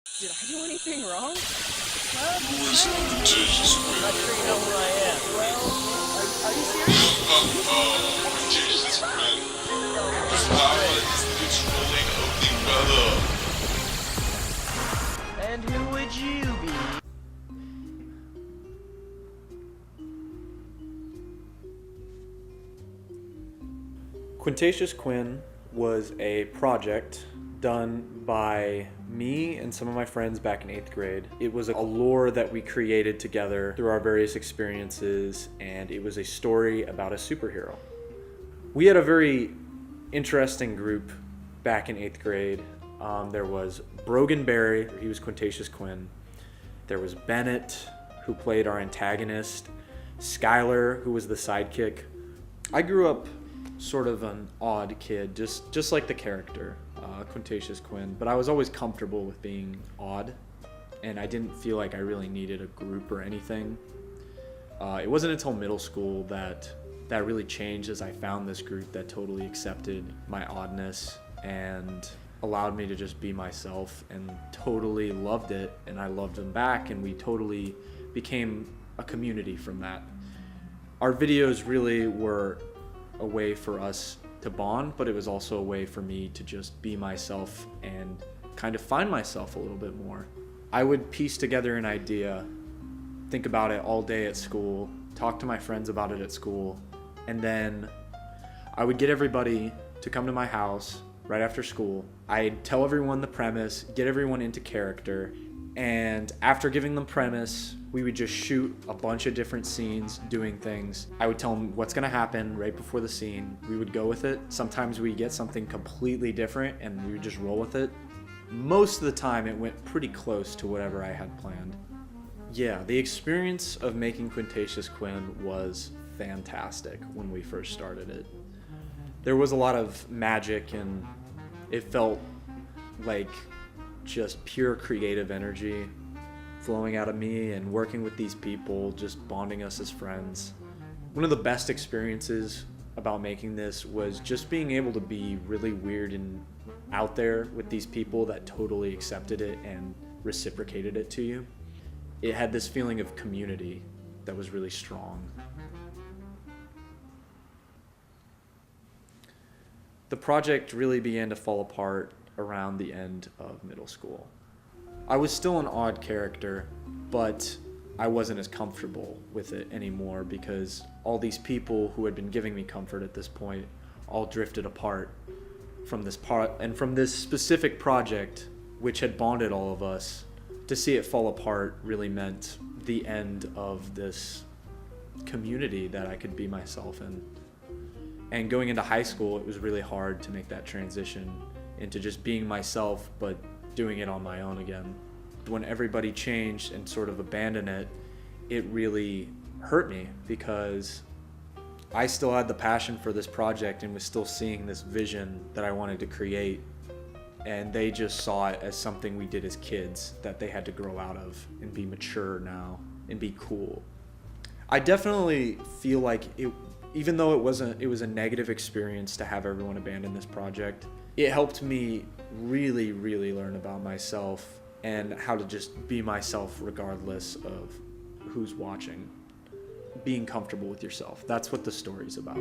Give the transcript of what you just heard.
Did I do anything wrong? Who is contagious I'm not sure you know with? who I am. Well, are you serious? Contagious with. Okay, Power great. is the controlling of the weather. And who would you be? Quintatious Quin was a project done by me and some of my friends back in 8th grade. It was a lore that we created together through our various experiences, and it was a story about a superhero. We had a very interesting group back in 8th grade. There was Brogan Berry, he was Quintatious Quin. There was Bennett, who played our antagonist. Skylar, who was the sidekick. I grew up sort of an odd kid, just like the character, Quintatious Quin, but I was always comfortable with being odd, and I didn't feel like I really needed a group or anything. It wasn't until middle school that really changed, as I found this group that totally accepted my oddness and allowed me to just be myself, and totally loved it, and I loved them back, and we totally became a community from that. Our videos really were a way for us to bond, but it was also a way for me to just be myself and kind of find myself a little bit more. I would piece together an idea, think about it all day at school, talk to my friends about it at school, and then I would get everybody to come to my house right after school. I'd tell everyone the premise, get everyone into character, and after giving them premise, we would just shoot a bunch of different scenes doing things. I would tell them what's gonna happen right before the scene. We would go with it. Sometimes we get something completely different and we would just roll with it. Most of the time it went pretty close to whatever I had planned. Yeah, the experience of making Quintatious Quin was fantastic when we first started it. There was a lot of magic, and it felt like just pure creative energy flowing out of me, and working with these people, just bonding us as friends. One of the best experiences about making this was just being able to be really weird and out there with these people that totally accepted it and reciprocated it to you. It had this feeling of community that was really strong. The project really began to fall apart around the end of middle school. I was still an odd character, but I wasn't as comfortable with it anymore because all these people who had been giving me comfort at this point all drifted apart from this part, and from this specific project, which had bonded all of us. To see it fall apart really meant the end of this community that I could be myself in. And going into high school, it was really hard to make that transition into just being myself, but doing it on my own again. When everybody changed and sort of abandoned it, it really hurt me because I still had the passion for this project and was still seeing this vision that I wanted to create. And they just saw it as something we did as kids that they had to grow out of and be mature now and be cool. I definitely feel like it, even though it was a negative experience to have everyone abandon this project, it helped me really, really learn about myself and how to just be myself regardless of who's watching. Being comfortable with yourself. That's what the story's about.